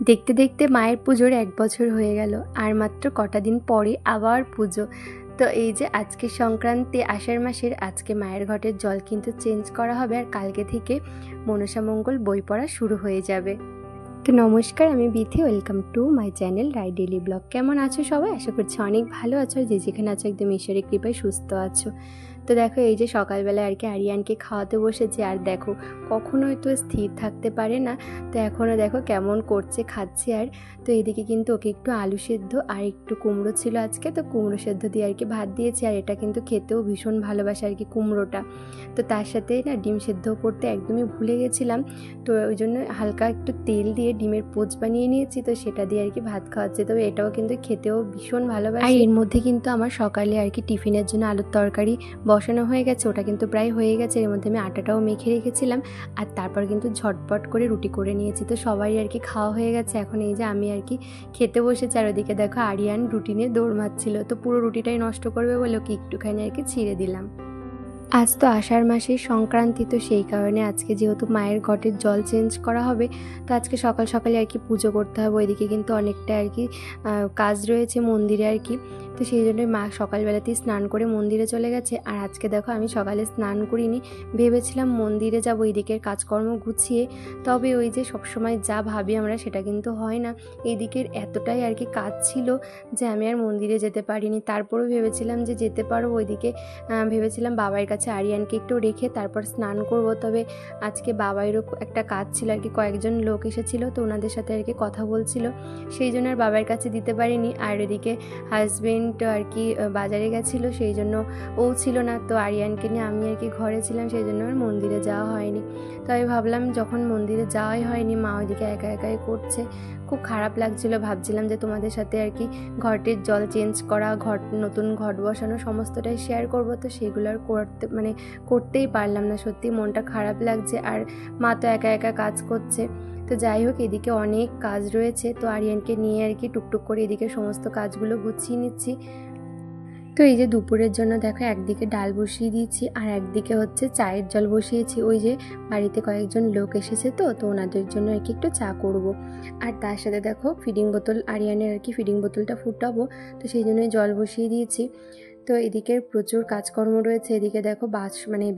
দেখতে দেখতে মায়ের পুজোর 1 বছর হয়ে গেল, আর মাত্র কটা দিন পরে আবার পুজো। তো এই যে আজকে সংক্রান্তি, আষাঢ় মাসের আজকে মায়ের ঘটের জল কিন্তু চেঞ্জ করা হবে, আর কালকে থেকে মনসা মঙ্গল বই পড়া শুরু হয়ে যাবে। তো নমস্কার, আমি Bithi, welcome to my channel Rai daily blog. কেমন আছো সবাই? আশা করছি অনেক ভালো আছো, আর যে যেখানে আছো একদম ঈশ্বরের কৃপায় সুস্থ আছো। তো দেখো এই যে সকালবেলা আর কি আরিয়ানকে খাওয়াতে বসেছি, আর দেখো কখনোই তো স্থির থাকতে পারে না। তো এখনও দেখো কেমন করছে, খাচ্ছে। আর তো এদিকে কিন্তু ওকে একটু আলু সেদ্ধ আর একটু কুমড়ো ছিল আজকে, তো কুমড়ো সেদ্ধ দিয়ে আর কি ভাত দিয়েছি। আর এটা কিন্তু খেতেও ভীষণ ভালোবাসে আর কি কুমড়োটা। তো তার সাথে না ডিম সেদ্ধ করতে একদমই ভুলে গেছিলাম, তো ওই জন্য হালকা একটু তেল দিয়ে ডিমের পোচ বানিয়ে নিয়েছি, তো সেটা দিয়ে আর কি ভাত খাওয়াচ্ছে। তবে এটাও কিন্তু খেতেও ভীষণ ভালোবাসে। আর এর মধ্যে কিন্তু আমার সকালে আর কি টিফিনের জন্য আলুর তরকারি বসানো হয়ে গেছে, ওটা কিন্তু প্রায় হয়ে গেছে। এর মধ্যে আমি আটাটাও মেখে রেখেছিলাম, আর তারপর কিন্তু ঝটপট করে রুটি করে নিয়েছি। তো সবাই আর কি খাওয়া হয়ে গেছে, এখন এই যে আমি আর কি খেতে বসেছি। আর ওদিকে দেখো আরিয়ান রুটি নিয়ে দৌড় মারছিল, তো পুরো রুটিটাই নষ্ট করবে বলে ওকে একটুখানি আর কি ছিঁড়ে দিলাম। আজ তো আষাঢ় মাসের সংক্রান্তি, তো সেই কারণে আজকে যেহেতু মায়ের ঘটের জল চেঞ্জ করা হবে, তো আজকে সকাল সকালে আর কি পুজো করতে হবে। ওইদিকে কিন্তু অনেকটা আর কি কাজ রয়েছে মন্দিরে আর কি, তো সেই জন্য মা সকালবেলাতেই স্নান করে মন্দিরে চলে গেছে। আর আজকে দেখো আমি সকালে স্নান করিনি, ভেবেছিলাম মন্দিরে যাব এদিকের কাজকর্ম গুছিয়ে, তবে ওই যে সবসময় যা ভাবি আমরা সেটা কিন্তু হয় না। এদিকের এতটাই আর কি কাজ ছিল যে আমি আর মন্দিরে যেতে পারিনি। তারপরেও ভেবেছিলাম যে যেতে পারবো, ওইদিকে ভেবেছিলাম বাবার কাছে আরিয়ানকে একটু রেখে তারপর স্নান করব। তবে আজকে বাবাইরও একটা কাজ ছিল আর কি, কয়েকজন লোক এসেছিলো, তো ওনাদের সাথে আর কি কথা বলছিল, সেই জন্য আর বাবার কাছে দিতে পারিনি। আর এদিকে হাজবেন্ড আর কি বাজারে গেছিলো, সেই জন্য ও ছিল না, তো আরিয়ানকে নিয়ে আমি আর কি ঘরে ছিলাম, সেই জন্য আর মন্দিরে যাওয়া হয়নি। তো আমি ভাবলাম যখন মন্দিরে যাওয়াই হয়নি, মা ওইদিকে একা একাই করছে, খুব খারাপ লাগছিল। ভাবছিলাম যে তোমাদের সাথে আর কি ঘটের জল চেঞ্জ করা, নতুন ঘট বসানো সমস্তটাই শেয়ার করব, তো সেগুলো আর করতেই পারলাম না। সত্যি মনটা খারাপ লাগছে, আর মা তো একা একা কাজ করছে। তো যাই হোক, এদিকে অনেক কাজ রয়েছে, তো আরিয়ানকে নিয়ে আর কি টুকটুক করে এদিকে সমস্ত কাজগুলো গুছিয়ে নিচ্ছি। তো এই যে দুপুরের জন্য দেখো একদিকে ডাল বসিয়ে দিয়েছি, আর একদিকে হচ্ছে চায়ের জল বসিয়েছি। ওই যে বাড়িতে কয়েকজন লোক এসেছে, তো ওনাদের জন্য আর কি একটু চা করব। আর তার সাথে দেখো ফিডিং বোতল, আরিয়ানের আর কি ফিডিং বোতলটা ফুটাবো, তো সেই জন্যই জল বসিয়ে দিয়েছি। তো এদিকে প্রচুর কাজকর্ম রয়েছে। এদিকে দেখো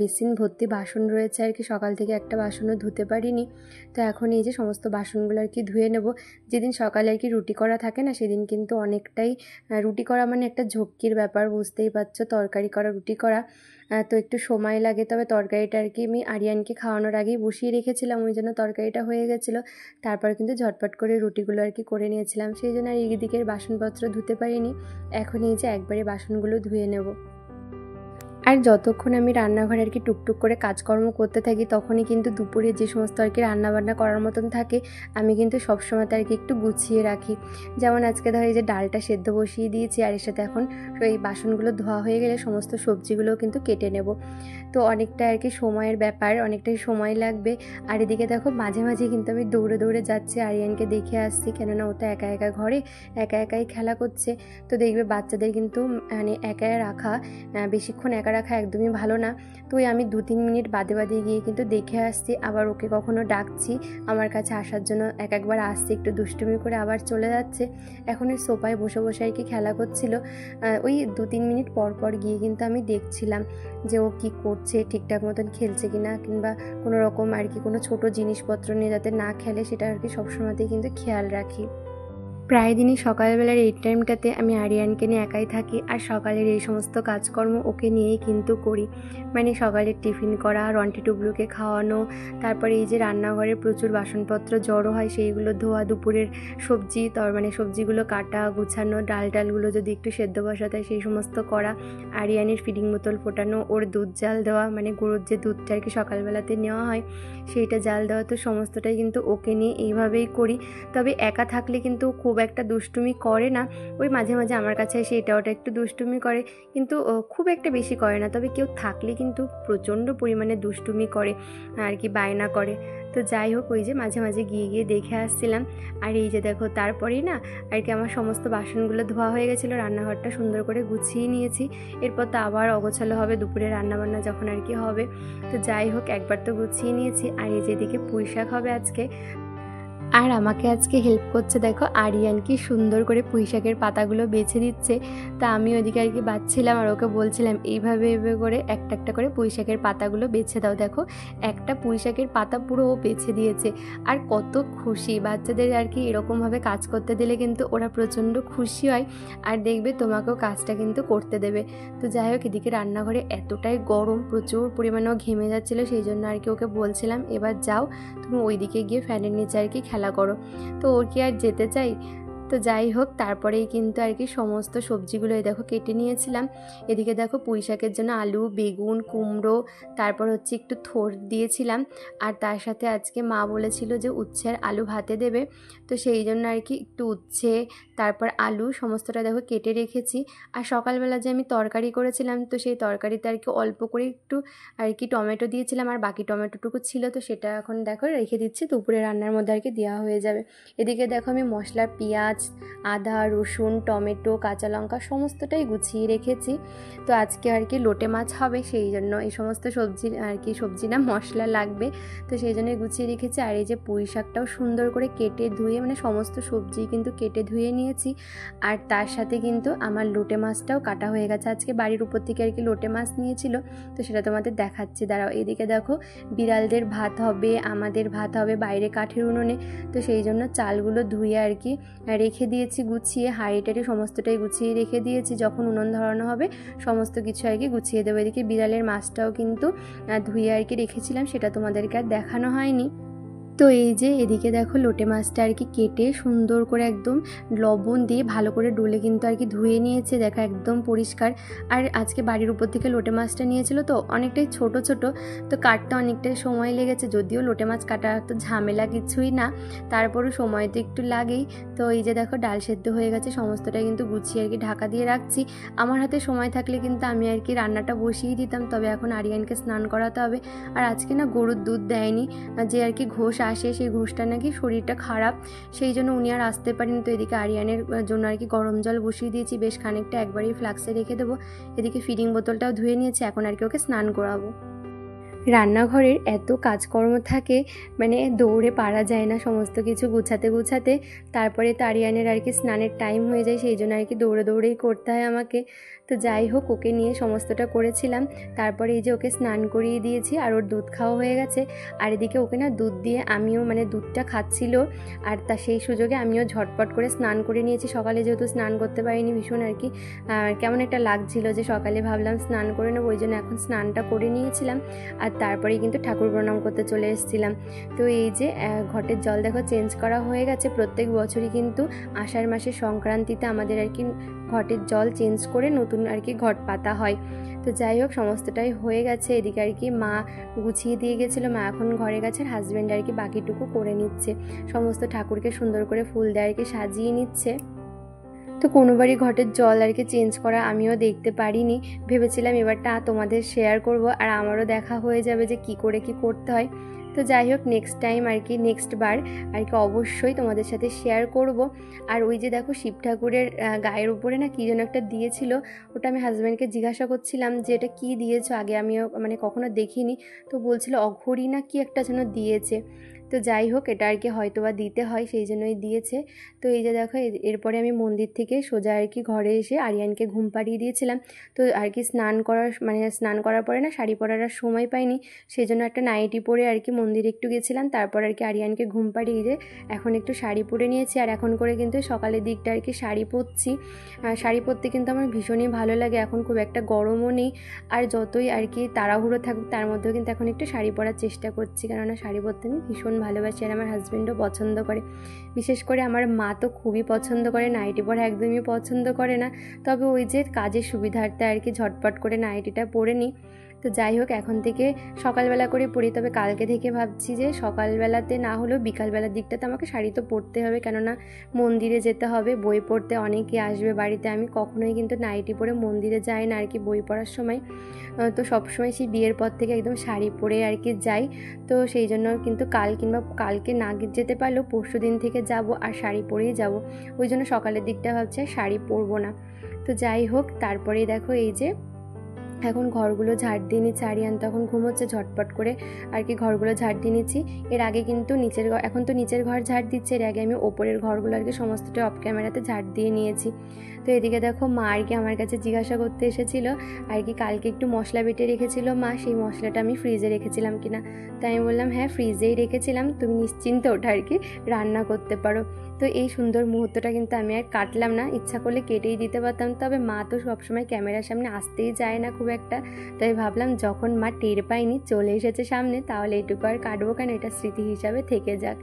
বেসিন ভর্তি বাসন রয়েছে আর কি, সকাল থেকে একটা বাসনও ধুতে পারিনি। তো এখন এই যে সমস্ত বাসনগুলো আর কি ধুয়ে নেব। যেদিন সকালে আর কি রুটি করা থাকে না, সেদিন কিন্তু অনেকটাই রুটি করা মানে একটা ঝক্কির ব্যাপার, বুঝতেই পারছো, তরকারি করা রুটি করা তো একটু সময় লাগে। তবে তরকারিটা আর কি আমি আরিয়ানকে খাওয়ানোর আগেই বসিয়ে রেখেছিলাম, ওই জন্য তরকারিটা হয়ে গেছিলো। তারপর কিন্তু ঝটপট করে রুটিগুলো আর কি করে নিয়েছিলাম, সেই জন্য আর এই দিকের বাসনপত্র ধুতে পারিনি। এখন এই যে একবারে বাসনগুলো ধুয়ে নেব। আর যতক্ষণ আমি রান্নাঘরে আর কি টুকটুক করে কাজকর্ম করতে থাকি, তখনই কিন্তু দুপুরে যে সমস্ত আর কি রান্নাবান্না করার মতন থাকে আমি কিন্তু সবসময় আর কি একটু গুছিয়ে রাখি। যেমন আজকে ধর এই যে ডালটা সেদ্ধ বসিয়ে দিয়েছি, আর এর সাথে এখন এই বাসনগুলো ধোয়া হয়ে গেলে সমস্ত সবজিগুলোও কিন্তু কেটে নেব। তো অনেকটা আর কি সময়ের ব্যাপার, অনেকটাই সময় লাগবে। আর এদিকে দেখো মাঝে মাঝে কিন্তু আমি দৌড়ে দৌড়ে যাচ্ছি, আরিয়ানকে দেখে আসছি, কেননা ও তো একা একা ঘরে একা একাই খেলা করছে। তো দেখবে বাচ্চাদের কিন্তু মানে একা রাখা, বেশিক্ষণ একা রাখা একদমই ভালো না। তো আমি 2-3 মিনিট বাদে বাদে গিয়ে কিন্তু দেখে আসছি, আবার ওকে কখনো ডাকছি আমার কাছে আসার জন্য, একবার আসছে একটু দুষ্টুমি করে আবার চলে যাচ্ছে। এখন ওই সোফায় বসে বসে আর কি খেলা করছিল। ওই 2-3 মিনিট পর পর গিয়ে কিন্তু আমি দেখছিলাম যে ও কী করছে, ঠিকঠাক মতন খেলছে কিনা, কিংবা কোনো রকম আর কি কোনো ছোটো জিনিসপত্র নিয়ে যাতে না খেলে, সেটা আর কি সবসময়তেই কিন্তু খেয়াল রাখি। প্রায় দিনই সকালবেলার এই টাইমটাতে আমি আরিয়ানকে নিয়ে একাই থাকি, আর সকালের এই সমস্ত কাজকর্ম ওকে নিয়েই কিন্তু করি। মানে সকালের টিফিন করা, রন্টি টুবলুকে খাওয়ানো, তারপরে এই যে রান্নাঘরে প্রচুর বাসনপত্র জড়ো হয় সেইগুলো ধোয়া, দুপুরের সবজি সবজিগুলো কাটা গুছানো, ডালগুলো যদি একটু সেদ্ধ বসাতে হয় সেই সমস্ত করা, আরিয়ানের ফিডিং বোতল ফোটানো, ওর দুধ জাল দেওয়া, মানে গরুর যে দুধটা আর কি সকালবেলাতে নেওয়া হয় সেইটা জাল দেওয়া, তো সমস্তটাই কিন্তু ওকে নিয়ে এইভাবেই করি। তবে একা থাকলে কিন্তু খুব একটা দুষ্টুমি করে না, ওই মাঝে মাঝে আমার কাছে এসে এটা ওটা একটু দুষ্টুমি করে, কিন্তু খুব একটা বেশি করে না। তবে কেউ থাকলে কিন্তু প্রচণ্ড পরিমাণে দুষ্টুমি করে আর কি, বায়না করে। তো যাই হোক ওই যে মাঝে মাঝে গিয়ে গিয়ে দেখে আসছিলাম। আর এই যে দেখো তারপরেই না আর কি আমার সমস্ত বাসনগুলো ধোয়া হয়ে গেছিলো, রান্নাঘরটা সুন্দর করে গুছিয়ে নিয়েছি। এরপর তো আবার অগোছালো হবে দুপুরে রান্নাবান্না যখন আর কি হবে। তো যাই হোক একবার তো গুছিয়ে নিয়েছি। আর এই যেদিকে পুঁই শাক হবে আজকে, আর আমাকে আজকে হেল্প করছে দেখো আরিয়ান, কি সুন্দর করে পুঁই শাকের পাতাগুলো বেছে দিচ্ছে। তা আমি ওদিকে আর কি বাছছিলাম আর ওকে বলছিলাম এইভাবে এভাবে করে একটা একটা করে পুঁই শাকের পাতাগুলো বেছে দাও। দেখো একটা পুঁই শাকের পাতা পুরো ও বেছে দিয়েছে। আর কত খুশি বাচ্চাদের আর কি এরকমভাবে কাজ করতে দিলে কিন্তু ওরা প্রচণ্ড খুশি হয়, আর দেখবে তোমাকেও কাজটা কিন্তু করতে দেবে। তো যাই হোক এদিকে রান্নাঘরে এতটাই গরম, প্রচুর পরিমাণে ও ঘেমে যাচ্ছিলো, সেই জন্য আর কি ওকে বলছিলাম এবার যাও তুমি ওইদিকে গিয়ে ফ্যানের নিচে আর কি খেলা করো। তো ওর কি আর যেতে চাই। তো যাই হোক তারপরেই কিন্তু আর কি সমস্ত সবজিগুলো এই দেখো কেটে নিয়েছিলাম। এদিকে দেখো পুঁই শাকের জন্য আলু, বেগুন, কুমড়ো, তারপর হচ্ছে একটু থোড় দিয়েছিলাম। আর তার সাথে আজকে মা বলেছিল যে উচ্ছে আর আলু ভাতে দেবে, তো সেই জন্য আর কি একটু উচ্ছে তারপর আলু সমস্তটা দেখো কেটে রেখেছি। আর সকালবেলা যে আমি তরকারি করেছিলাম, তো সেই তরকারিতে আর কি অল্প করে একটু আর কি টমেটো দিয়েছিলাম, আর বাকি টমেটোটুকু ছিল, তো সেটা এখন দেখো রেখে দিচ্ছি, দুপুরে রান্নার মধ্যে আর কি দেওয়া হয়ে যাবে। এদিকে দেখো আমি মশলা, পেঁয়াজ, আদা, রসুন, টমেটো, কাঁচা লঙ্কা সমস্তটাই গুছিয়ে রেখেছি। তো আজকে আর কি লোটে মাছ হবে, সেই জন্য এই সমস্ত সবজি আর কি সবজি না মশলা লাগবে, তো সেই জন্য গুছিয়ে রেখেছি। আর এই যে পুঁই শাকটাও সুন্দর করে কেটে ধুয়ে মানে সমস্ত সবজি কিন্তু কেটে ধুয়ে নিয়েছি। আর তার সাথে কিন্তু আমার লোটে মাছটাও কাটা হয়ে গেছে, আজকে বাড়ির উপর থেকে আর কি লোটে মাছ নিয়েছিল, তো সেটা তোমাদের দেখাচ্ছি দাঁড়াও। এদিকে দেখো বিড়ালদের ভাত হবে, আমাদের ভাত হবে বাইরে কাঠের উনুনে, তো সেই জন্য চালগুলো ধুয়ে আর কি রেখে দিয়েছি গুছিয়ে, হাঁড়িটারি সমস্তটাই গুছিয়ে রেখে দিয়েছি, যখন উনুন ধরানো হবে সমস্ত কিছু আর কি গুছিয়ে দেবো। এদিকে বিড়ালের মাছটাও কিন্তু ধুয়ে আর কি রেখেছিলাম, সেটা তোমাদেরকে আর দেখানো হয়নি। তো এই যে এদিকে দেখো লোটে মাছটা আর কি কেটে সুন্দর করে একদম লবণ দিয়ে ভালো করে ডলে কিন্তু আর কি ধুয়ে নিয়েছে, দেখো একদম পরিষ্কার। আর আজকে বাড়ির উপর থেকে লোটে মাছটা নিয়েছিল তো অনেকটাই ছোট ছোট, তো কাটতে অনেকটাই সময় লেগেছে, যদিও লোটে মাছ কাটা তো ঝামেলা কিছুই না, তারপরও সময় তো একটু লাগেই। তো এই যে দেখো ডাল সেদ্ধ হয়ে গেছে, সমস্তটাই কিন্তু গুছিয়ে আর কি ঢাকা দিয়ে রাখছি। আমার হাতে সময় থাকলে কিন্তু আমি আর কি রান্নাটা বসিয়ে দিতাম, তবে এখন আরিয়ানকে স্নান করাতে হবে। আর আজকে না গরুর দুধ দেয়নি, যে আর কি ঘোষ আসে, সেই ঘোষটা নাকি শরীরটা খারাপ, সেই জন্য উনি আর আসতে পারেন। তো এদিকে আরিয়ানের জন্য আর কি গরম জল বসিয়ে দিয়েছি বেশ খানিকটা, একবারই ফ্লাক্সে রেখে দেবো। এদিকে ফিডিং বোতলটাও ধুয়ে নিয়েছি, এখন আর কি ওকে স্নান করাবো। রান্নাঘরের এত কাজকর্ম থাকে, মানে দৌড়ে পারা যায় না সমস্ত কিছু গুছাতে গুছাতে। তারপরে তো আরিয়ানের আর কি স্নানের টাইম হয়ে যায়, সেই জন্য আর কি দৌড়ে দৌড়েই করতে হয় আমাকে। তো যাই হোক ওকে নিয়ে সমস্তটা করেছিলাম, তারপরে এই যে ওকে স্নান করিয়ে দিয়েছি, আর ওর দুধ খাওয়া হয়ে গেছে। আর এদিকে ওকে না দুধ দিয়ে আমিও মানে দুধটা খাচ্ছিল, আর তা সেই সুযোগে আমিও ঝটপট করে স্নান করে নিয়েছি। সকালে যেহেতু স্নান করতে পারিনি, ভীষণ আর কি কেমন একটা লাগছিল, যে সকালে ভাবলাম স্নান করে নেবো, ওই জন্য এখন স্নানটা করে নিয়েছিলাম। আর তারপরেই কিন্তু ঠাকুর প্রণাম করতে চলে এসেছিলাম। তো এই যে ঘটের জল দেখো চেঞ্জ করা হয়ে গেছে, প্রত্যেক বছরই কিন্তু আষাঢ় মাসের সংক্রান্তিতে আমাদের আর কি ঘটের জল চেঞ্জ করে নতুন আর কি ঘট পাতা হয়। তো যাই হোক সমস্তটাই হয়ে গেছে। এদিকে আর কি মা গুছিয়ে দিয়ে গেছিলো, মা এখন ঘরে গেছে, আর হাজব্যান্ড আর কি বাকিটুকু করে নিচ্ছে, সমস্ত ঠাকুরকে সুন্দর করে ফুল দিয়ে আর কি সাজিয়ে নিচ্ছে। তো কোনোবারই ঘটের জল আর কি চেঞ্জ করা আমিও দেখতে পারিনি, ভেবেছিলাম এবারটা তোমাদের শেয়ার করব, আর আমারও দেখা হয়ে যাবে যে কি করে কি করতে হয়। তো যাই হোক নেক্সট টাইম আর কি নেক্সট বার আর কি অবশ্যই তোমাদের সাথে শেয়ার করব। আর ওই যে দেখো শিব ঠাকুরের গায়ের উপরে না কী যেন একটা দিয়েছিল, ওটা আমি হাজব্যান্ডকে জিজ্ঞাসা করছিলাম যে এটা কী দিয়েছো, আগে আমিও মানে কখনো দেখিনি, তো বলছিল অঘোরি না কি একটা যেন দিয়েছে। তো যাই হোক এটা আর কি হয়তো বা দিতে হয়, সেই জন্যই দিয়েছে। তো এই যে দেখো এরপরে আমি মন্দির থেকে সোজা আর কি ঘরে এসে আরিয়ানকে ঘুম পাড়িয়ে দিয়েছিলাম। তো আর কি স্নান করার পরে না শাড়ি পরার আর সময় পাইনি, সেই জন্য একটা নাইটি পরে আর কি মন্দিরে একটু গেছিলাম, তারপর আর কি আরিয়ানকে ঘুম পাড়িয়ে যে এখন একটু শাড়ি পরে নিয়েছি। আর এখন করে কিন্তু সকালের দিকটা আর কি শাড়ি পরছি। শাড়ি পরতে কিন্তু আমার ভীষণই ভালো লাগে, এখন খুব একটা গরমও নেই, আর যতই আর কি তাড়াহুড়ো থাকুক তার মধ্যেও কিন্তু এখন একটু শাড়ি পরার চেষ্টা করছি, কেননা শাড়ি পরতে আমি ভীষণ ভালোবাসি, আর আমার হাজব্যান্ডও পছন্দ করে। বিশেষ করে আমার মা তো খুবই পছন্দ করে, নাইটি পরা একদমই পছন্দ করে না, তবে ওই যে কাজের সুবিধার্থে আর কি ঝটপট করে নাইটিটা পরে নিই। তো তো যাই হোক, এখন থেকে সকালবেলা করে পরি, তবে কালকে থেকে ভাবছি যে সকালবেলাতে না হলেও বিকালবেলার দিকটাতে আমাকে শাড়ি তো পরতে হবে, কেননা মন্দিরে যেতে হবে, বই পড়তে অনেকে আসবে বাড়িতে। আমি কখনোই কিন্তু নাইটি পরে মন্দিরে যাই না আর কি বই পড়ার সময়, তো সবসময় সেই বিয়ের পর থেকে একদম শাড়ি পরে আর কি যাই। তো সেই জন্য কিন্তু কাল কিংবা কালকে না যেতে পারলেও পরশু দিন থেকে যাব, আর শাড়ি পরেই যাব। ওই জন্য সকালের দিকটা ভাবছি শাড়ি পরবো না। তো যাই হোক, তারপরেই দেখো এই যে এখন ঘরগুলো ঝাড় দিয়ে নিচ্ছি। আরিয়ান তখন ঘুমোচ্ছে, ঝটপট করে আর কি ঘরগুলো ঝাড় দিয়ে নিচ্ছি। এর আগে কিন্তু নিচের ঘর, এখন তো নিচের ঘর ঝাড় দিচ্ছে, এর আগে আমি ওপরের ঘরগুলো আর কি সমস্তটা অফ ক্যামেরাতে ঝাড় দিয়ে নিয়েছি। তো এদিকে দেখো মা আর কি আমার কাছে জিজ্ঞাসা করতে এসেছিলো আর কি কালকে একটু মশলা বেটে রেখেছিল মা, সেই মশলাটা আমি ফ্রিজে রেখেছিলাম কিনা। তাই আমি বললাম হ্যাঁ ফ্রিজেই রেখেছিলাম, তুমি নিশ্চিন্তে ওটা আর কি রান্না করতে পারো। তো এই সুন্দর মুহূর্তটা কিন্তু আমি আর কাটলাম না, ইচ্ছা করলে কেটেই দিতে পারতাম, তবে মা তো সবসময় ক্যামেরার সামনে আসতেই চায় না খুব একটা। তাই ভাবলাম যখন মা টের পায়নি চলে এসেছে সামনে, তাহলে এটুকু আর কাটবো কেন, এটা স্মৃতি হিসাবে থেকে যাক।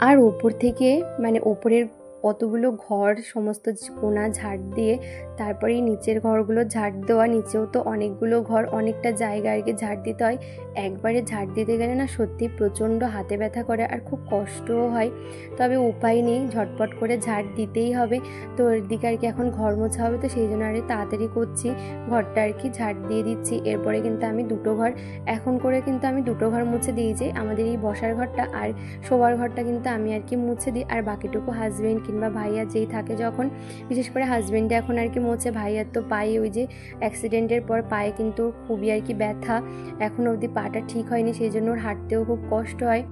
আর ওপর থেকে মানে ওপরের অতগুলো ঘর সমস্ত কোণা ঝাড় দিয়ে তারপরে নিচের ঘরগুলো ঝাড় দেওয়া, নিচেও তো অনেকগুলো ঘর, অনেকটা জায়গা আর কি ঝাড় দিতে হয়। একবারে ঝাড় দিতে গেলে না সত্যি প্রচণ্ড হাতে ব্যথা করে আর খুব কষ্টও হয়, তবে উপায় নেই, ঝটপট করে ঝাড় দিতেই হবে। তো ওর দিকে আর কি এখন ঘর মোছা হবে, তো সেই জন্য আর তাড়াতাড়ি করছি, ঘরটা আর কি ঝাড় দিয়ে দিচ্ছি। এরপরে কিন্তু আমি দুটো ঘর এখন করে কিন্তু আমি দুটো ঘর মুছে দিই, যে আমাদের এই বসার ঘরটা আর শোবার ঘরটা কিন্তু আমি আর কি মুছে দিই, আর বাকিটুকু হাজব্যান্ড কিংবা ভাইয়া যেই থাকে যখন, বিশেষ করে হাজব্যান্ডে এখন আর কি মোছে। ভাইয়ার তো পায়ে ওই যে অ্যাক্সিডেন্টের পর পায়ে কিন্তু খুবই আর কি ব্যথা, এখন অবধি পাটা ঠিক হয়নি, সেই জন্য ওর হাঁটতেও খুব কষ্ট হয়।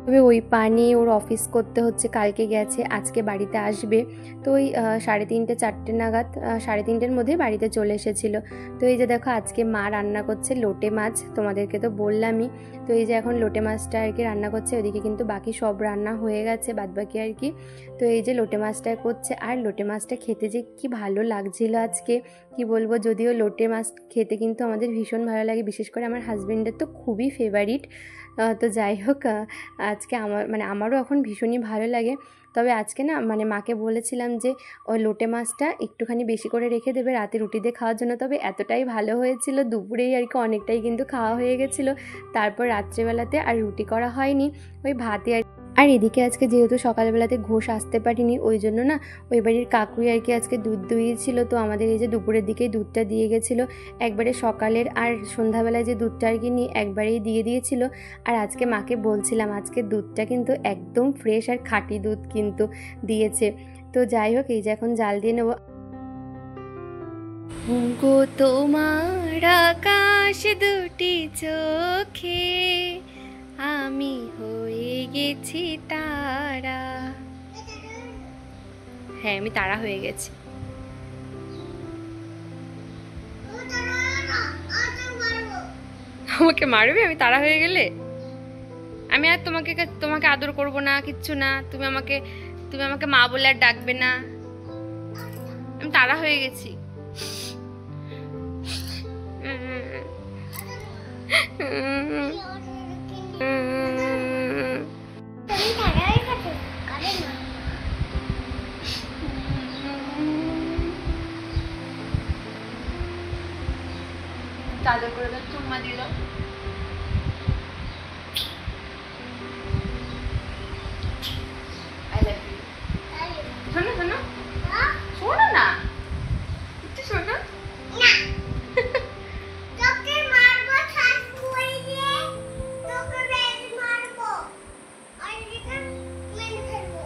তবে ওই পা নিয়ে ওর অফিস করতে হচ্ছে, কালকে গেছে, আজকে বাড়িতে আসবে। তো ওই 3:30 4টে নাগাদ, 3:30-র মধ্যেই বাড়িতে চলে এসেছিলো। তো এই যে দেখো আজকে মা রান্না করছে লোটে মাছ, তোমাদেরকে তো বললামই। তো এই যে এখন লোটে মাছটা আর কি রান্না করছে, ওইদিকে কিন্তু বাকি সব রান্না হয়ে গেছে বাদবাকি আর কি। তো এই যে লোটে মাছটা করছে, আর লোটে মাছটা খেতে যে কি ভালো লাগছিল আজকে কি বলবো। যদিও লোটে মাছ খেতে কিন্তু আমাদের ভীষণ ভালো লাগে, বিশেষ করে আমার হাজব্যান্ডের তো খুবই ফেভারিট। তো যাই হোক, আজকে আমারও এখন ভীষণই ভালো লাগে। তবে আজকে না মাকে বলেছিলাম যে ওই লোটে মাছটা একটুখানি বেশি করে রেখে দেবে রাতে রুটি দিয়ে খাওয়ার জন্য, তবে এতটাই ভালো হয়েছিল দুপুরেই আর কি অনেকটাই কিন্তু খাওয়া হয়ে গেছিলো। তারপর রাত্রেবেলাতে আর রুটি করা হয়নি, ওই ভাতে আর এদিকে আজকে যেহেতু সকালবেলাতে ঘোষ আসতে পারিনি, ওই জন্য না ওই বাড়ির কাকুই আর কি আজকে দুধ দুইয়েছিল, তো আমাদের এই যে দুপুরের দিকেই দুধটা দিয়ে গেছিলো, একবারে সকালের আর সন্ধ্যাবেলায় যে দুধটা আর কি নিয়ে একবারেই দিয়ে দিয়েছিল। আর আজকে মাকে বলছিলাম আজকে দুধটা কিন্তু একদম ফ্রেশ আর খাঁটি দুধ কিন্তু দিয়েছে। তো যাই হোক, এই যে এখন জাল দিয়ে নেবো। গো তোমার আকাশ দুটি চোখে আমি হয়ে গেছি তারা। হ্যাঁ আমি তারা হয়ে গেছি। আমাকে মারবে আমি তারা হয়ে গেলে? আমি আর তোমাকে আদর করব না, কিচ্ছু না, তুমি আমাকে মা বলে আর ডাকবে না, আমি তারা হয়ে গেছি। চাদর করে চুম্মা দিল। I love you. শোনো শোনো শোনো না, একটু শোনো না। তোকে মারবো, শাস্তি দিয়ে তোকে মারবো, আর এটা মেরে ফেলবো।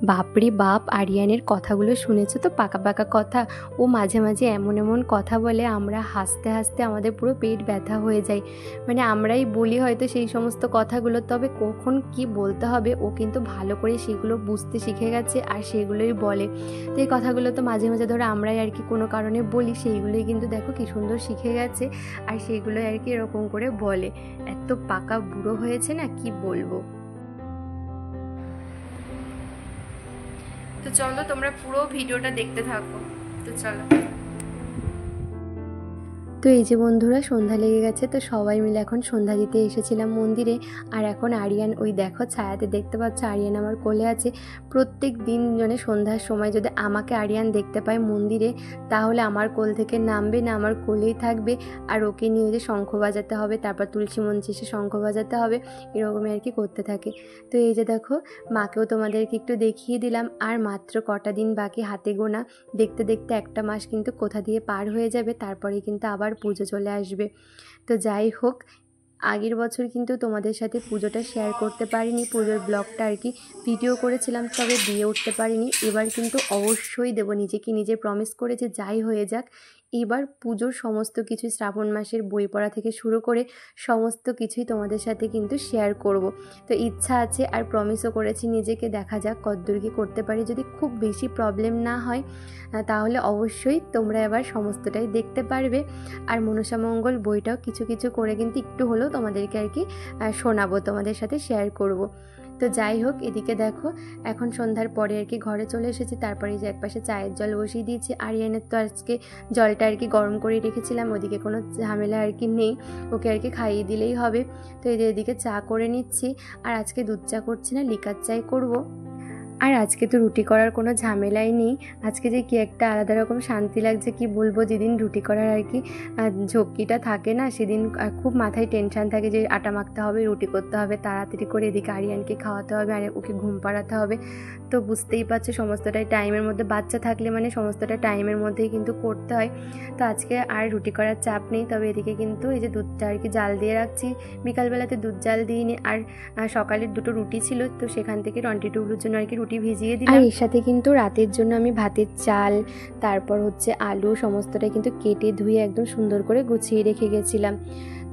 বাপরে বাপ, আরিয়ানের কথাগুলো শুনেছো তো, পাকা পাকা কথা। ও মাঝে মাঝে এমন এমন কথা বলে, আমরা হাসতে হাসতে আমাদের পুরো পেট ব্যথা হয়ে যায়। আমরাই বলি হয়তো সেই সমস্ত কথাগুলো, তবে কখন কি বলতে হবে ও কিন্তু ভালো করে সেগুলো বুঝতে শিখে গেছে আর সেগুলোই বলে। তো এই কথাগুলো তো মাঝে মাঝে ধরো আমরাই আর কি কোনো কারণে বলি, সেইগুলোই কিন্তু দেখো কি সুন্দর শিখে গেছে আর সেগুলোই আর কি এরকম করে বলে। এত পাকা বুড়ো হয়েছে না, কি বলবো। তো চলো তোমরা পুরো ভিডিওটা দেখতে থাকো। তো চলো। তো তো এই যে বন্ধুরা সন্ধ্যা লেগে গেছে, তো সবাই মিলে এখন সন্ধ্যা দিতে এসেছিলাম মন্দিরে। আর এখন আরিয়ান ওই দেখো ছায়াতে দেখতে পাচ্ছ আরিয়ান আমার কোলে আছে। প্রত্যেক দিন মানে সন্ধ্যার সময় যদি আমাকে আরিয়ান দেখতে পায় মন্দিরে, তাহলে আমার কোল থেকে নামবে না, আমার কোলেই থাকবে। আর ওকে নিয়ে যে শঙ্খ বাজাতে হবে, তারপর তুলসী মঞ্চে এসে শঙ্খ বাজাতে হবে, এরকমই আর কি করতে থাকে। তো এই যে দেখো মাকেও তোমাদেরকে একটু দেখিয়ে দিলাম। আর মাত্র কটা দিন বাকি, হাতে গোনা। দেখতে দেখতে একটা মাস কিন্তু কোথা দিয়ে পার হয়ে যাবে, তারপরে কিন্তু আবার পুজো চলে আসবে। তো যাই হোক, আগের বছর কিন্তু তোমাদের সাথে পুজোটা শেয়ার করতে পারিনি, পুজোর ব্লগটা আর কি ভিডিও করেছিলাম, তবে দিয়ে উঠতে পারিনি। এবার কিন্তু অবশ্যই দেবো, নিজেকে নিজে প্রমিস করেছে যাই হয়ে যাক এবার পুজোর সমস্ত কিছু, শ্রাবণ মাসের বই পড়া থেকে শুরু করে সমস্ত কিছুই তোমাদের সাথে কিন্তু শেয়ার করব। তো ইচ্ছা আছে আর প্রমিসও করেছি নিজেকে, দেখা যাক কতদূর কি করতে পারি। যদি খুব বেশি প্রবলেম না হয় তাহলে অবশ্যই তোমরা এবার সমস্তটাই দেখতে পারবে। আর মনসামঙ্গল বইটাও কিছু কিছু করে কিন্তু একটু হলেও তোমাদেরকে আর কি শোনাবো, তোমাদের সাথে শেয়ার করব। তো যাই হোক, এদিকে দেখো এখন সন্ধ্যার পরে আর কি ঘরে চলে এসেছি। তারপরে যে একপাশে চায়ের জল বসিয়ে দিয়েছি। আরিয়ানের তো আজকে জলটা আর কি গরম করে রেখেছিলাম, ওদিকে কোনো ঝামেলা আর কি নেই, ওকে আর কি খাইয়ে দিলেই হবে। তো এদিকে চা করে নিচ্ছি। আর আজকে দুধ চা করছি না, লিকার চাই করব। আর আজকে তো রুটি করার কোনো ঝামেলাই নেই। আজকে যে কি একটা আলাদা রকম শান্তি লাগছে, কি বলবো। যেদিন রুটি করার আর কি ঝক্কিটা থাকে না, সেদিন খুব মাথায় টেনশান থাকে যে আটা মাখতে হবে, রুটি করতে হবে, তাড়াতাড়ি করে এদিকে আরিয়ানকে খাওয়াতে হবে আর ওকে ঘুম পাড়াতে হবে। তো বুঝতেই পারছো সমস্তটাই টাইমের মধ্যে, বাচ্চা থাকলে মানে সমস্তটা টাইমের মধ্যেই কিন্তু করতে হয়। তো আজকে আর রুটি করার চাপ নেই। তবে এদিকে কিন্তু এই যে দুধটা আর কি জাল দিয়ে রাখছি, বিকালবেলাতে দুধ জাল দিইনি। আর সকালের দুটো রুটি ছিল, তো সেখান থেকে রন্টি টুবলুর জন্য আর কি রুটি ভিজিয়ে দিলাম। আর এর সাথে কিন্তু রাতের জন্য আমি ভাতের চাল, তারপর হচ্ছে আলু, সমস্তটাই কিন্তু কেটে ধুয়ে একদম সুন্দর করে গুছিয়ে রেখে গেছিলাম।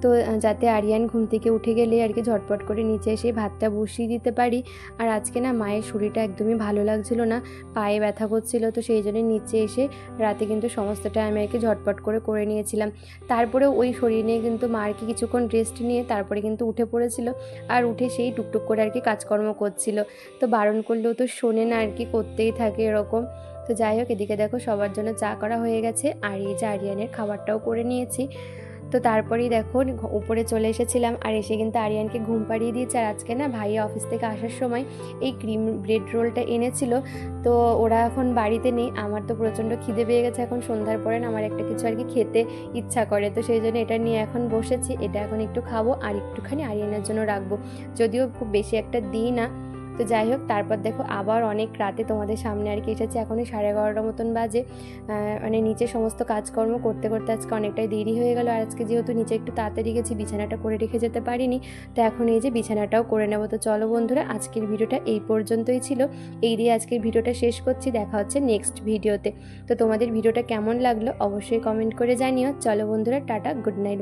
তো যাতে আরিয়ান ঘুম থেকে উঠে গেলে আর কি ঝটপট করে নিচে এসে ভাতটা বসিয়ে দিতে পারি। আর আজকে না মায়ের শরীরটা একদমই ভালো লাগছিল না, পায়ে ব্যথা করছিল। তো সেই জন্য নিচে এসে রাতে কিন্তু সমস্তটা আমি আর কি ঝটপট করে নিয়েছিলাম। তারপরে ওই শরীর নিয়ে কিন্তু মা আর কি কিছুক্ষণ রেস্ট নিয়ে তারপরে কিন্তু উঠে পড়েছিল। আর উঠে সেই টুকটুক করে আর কি কাজকর্ম করছিল। তো বারণ করলেও তো শোনে না আর কি, করতেই থাকে এরকম। তো যাই হোক, এদিকে দেখো সবার জন্য চা করা হয়ে গেছে। আর এই যে আরিয়ানের খাবারটাও করে নিয়েছি। তো তারপরেই দেখো উপরে চলে এসেছিলাম। আর এসে কিন্তু আরিয়ানকে ঘুম পাড়িয়ে দিয়েছে। আর আজকে না ভাইয়া অফিস থেকে আসার সময় এই ক্রিম ব্রেড রোলটা এনেছিল। তো ওরা এখন বাড়িতে নেই, আমার তো প্রচণ্ড খিদে পেয়ে গেছে। এখন সন্ধ্যার পরে না আমার একটা কিছু আর কি খেতে ইচ্ছা করে, তো সেই জন্য এটা নিয়ে এখন বসেছি। এটা এখন একটু খাবো আর একটুখানি আরিয়ানের জন্য রাখবো, যদিও খুব বেশি একটা দিই না। তো যাই হোক, তারপর দেখো আবার অনেক রাতে তোমাদের সামনে আর কি এসেছে। এখনই 11:30 মতন বাজে। মানে নিচে সমস্ত কাজকর্ম করতে করতে আজকে অনেকটাই দেরি হয়ে গেল। আর আজকে যেহেতু নিচে একটু তাড়াতাড়ি গেছি, বিছানাটা করে রেখে যেতে পারিনি। তো এখন এই যে বিছানাটাও করে নেবো। তো চলো বন্ধুরা, আজকের ভিডিওটা এই পর্যন্তই ছিল। এই দিয়ে আজকের ভিডিওটা শেষ করছি। দেখা হচ্ছে নেক্সট ভিডিওতে। তো তোমাদের ভিডিওটা কেমন লাগলো অবশ্যই কমেন্ট করে জানিও। চলো বন্ধুরা, টাটা, গুড নাইট।